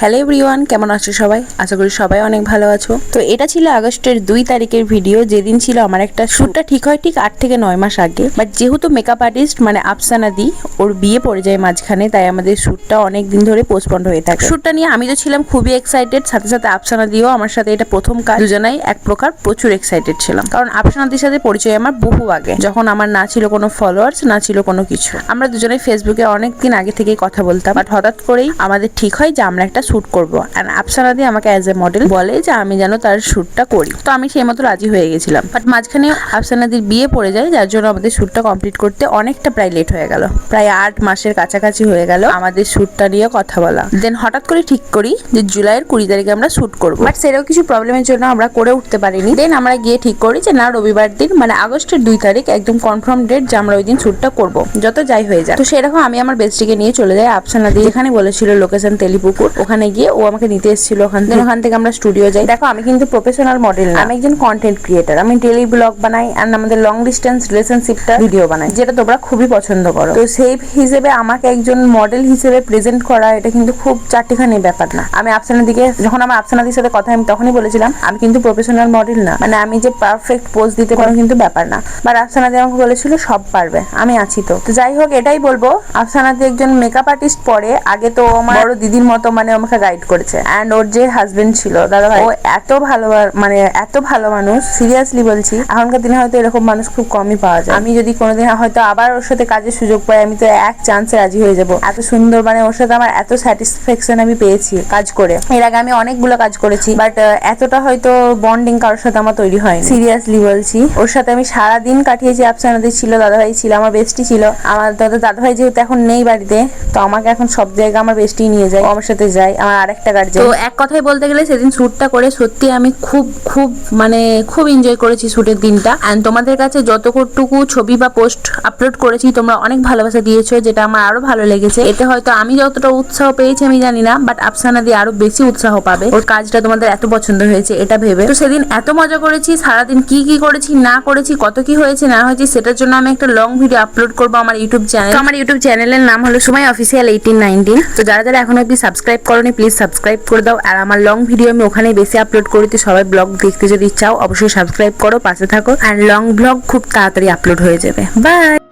Hello everyone, কেমন আছো সবাই? আশা করি সবাই অনেক ভালো আছো। তো এটা ছিল আগস্টের 2 তারিখের ভিডিও, যেদিন ছিল আমার একটা শ্যুটটা ঠিক হয় ঠিক 8 থেকে 9 মাস আগে। বাট যেহেতু মেকআপ আর্টিস্ট মানে আফসানা দি ওর বিয়ে পড়ে যায় মাঝখানে, তাই আমাদের শ্যুটটা অনেক দিন ধরে পোস্টপন্ড হয়ে থাকে। শ্যুটটা নিয়ে আমি তো ছিলাম খুবই এক্সাইটেড, সাথে সাথে আফসানা দিও আমার সাথে এটা প্রথম কাজ। দুজনাই এক প্রকার প্রচুর এক্সাইটেড ছিলাম, কারণ আফসানা দির সাথে পরিচয় আমার বহু আগে, যখন আমার না ছিল কোনো ফলোয়ার্স, না ছিল কোনো কিছু। আমরা দুজনেই ফেসবুকে অনেক দিন আগে থেকেই কথা বলতাম, বাট হঠাৎ করেই আমাদের ঠিক হয় যে আমরা একটা শ্যুট করবো। এন্ড আফসানা দি আমাকে অ্যাজ এ মডেল বলে যে আমি যেন তার শ্যুটটা করি। তো আমি সেই মতো রাজি হয়ে গেছিলাম। বাট মাঝখানে আফসানা দির বিয়ে পড়ে যায়, যার জন্য আমাদের শ্যুটটা কমপ্লিট করতে অনেকটা প্রায় লেট হয়ে গেল। প্রায় 8 মাসের কাছাকাছি হয়ে গেল আমাদের শ্যুটটা নিয়ে কথা বলা। দেন হঠাৎ করে ঠিক করি যে জুলাইয়ের 20 তারিখে আমরা শ্যুট করবো। বাট সেটাও কিছু প্রবলেমের জন্য আমরা করে উঠতে পারিনি। দেন আমরা গিয়ে ঠিক করি যে না, রবিবার দিন মানে আগস্টের 2 তারিখ একদম কনফার্ম ডেট যে আমরা ওই দিন শ্যুটটা করবো, যত যাই হয়ে যায়। তো সেরকম আমি আমার বেস্টিকে নিয়ে চলে যাই আফসানা দি যেখানে বলেছিল লোকেশন তেলিপুকুর, ওখানে গিয়ে ও আমাকে নিতে এসেছিল। ওখান থেকে আমরা স্টুডিও যাই। দেখো, আমি কিন্তু প্রফেশনাল মডেল না, আমি একজন কন্টেন্ট ক্রিয়েটার। আমি ডেইলি ব্লগ বানাই আর আমাদের লং ডিস্টেন্স রিলেশনশিপটা ভিডিও বানাই, যেটা তোমরা খুবই পছন্দ করো। তো সেই হিসেবে আমাকে একজন মডেল হিসেবে প্রেজেন্ট করা এটা কিন্তু খুব চারটিখানি ব্যাপার না। আমি আফসানা দিকে যখন আমার আফসানা দির সাথে কথা আমি তখনই বলেছিলাম আমি কিন্তু প্রফেশনাল মডেল না, মানে আমি যে পারফেক্ট পোজ দিতে পারবো কিন্তু ব্যাপার না। বাট আফসানা দি আমাকে বলেছিল সব পারবে, আমি আছি তো। যাই হোক, এটাই বলবো আফসানা দি একজন মেকআপ আর্টিস্ট পরে। আগে তো আমার বড় দিদির মতো মানে আমাকে গাইড করেছে। এন্ড ওর যে হাজবেন্ড ছিল দাদা ভাই, ও এত ভালো, মানে এত ভালো মানুষ, সিরিয়াসলি বলছি। এখনকার দিনে হয়তো এরকম মানুষ খুব কমই পাওয়া যায়। আমি যদি কোনোদিন হয়তো আবার ওর সাথে কাজের সুযোগ পাই, আমি তো এক চান্সে রাজি হয়ে যাব। এত সুন্দর, মানে ওর সাথে আমার এত স্যাটিসফ্যাকশন আমি পেয়েছি কাজ করে। এর আগে আমি অনেকগুলো কাজ করেছি, বাট এতটা হয়তো বন্ডিং কারোর সাথে আমার তৈরি হয়নি। সিরিয়াসলি বলছি, ওর সাথে আমি সারা দিন কাটিয়েছি। আফসানা দি ছিল, দাদা ভাই ছিল, আমার বেস্টি ছিল। আমার দাদা ভাই যেহেতু এখন নেই বাড়িতে, তো আমাকে এখন সব জায়গায় আমার বেস্টি নিয়ে যায়, আমার সাথে যায়, আমার আরেকটা কাজ। তো এক কথায় বলতে গেলে সেদিন শ্যুটটা করে সত্যি আমি খুব মানে খুব এনজয় করেছি শ্যুটের দিনটা। এন্ড তোমাদের কাছে যতটুকু ছবি বা পোস্ট আপলোড করেছি তোমরা অনেক ভালোবাসা দিয়েছো, যেটা আমার আরো ভালো লেগেছে। এতে হয়তো আমি যতটা উৎসাহ পেয়েছি আমি জানি না, বাট আফসানা দি আরো বেশি উৎসাহ পাবে। ওর কাজটা তোমাদের এত পছন্দ হয়েছে এটা ভেবে। তো সেদিন এত মজা করেছি, সারাদিন কি কি করেছি না করেছি, কত কি হয়েছে না হয়েছে, সেটার জন্য আমি একটা লং ভিডিও আপলোড করবো আমার ইউটিউব চ্যানেল। আমার ইউটিউব চ্যানেলের নাম হলো সুমাই অফিসিয়াল 1819। তো যারা যারা এখনো অব্দি সাবস্ক্রাইব করোনি প্লিজ সাবস্ক্রাইব করে দাও। আর আমার লং ভিডিও আমি ওখানে বেশি আপলোড করি, তো সবাই ব্লগ দেখতে যদি চাও অবশ্যই সাবস্ক্রাইব করো, পাশে থাকো। আর লং ব্লগ খুব তাড়াতাড়ি আপলোড হয়ে যাবে। বাই।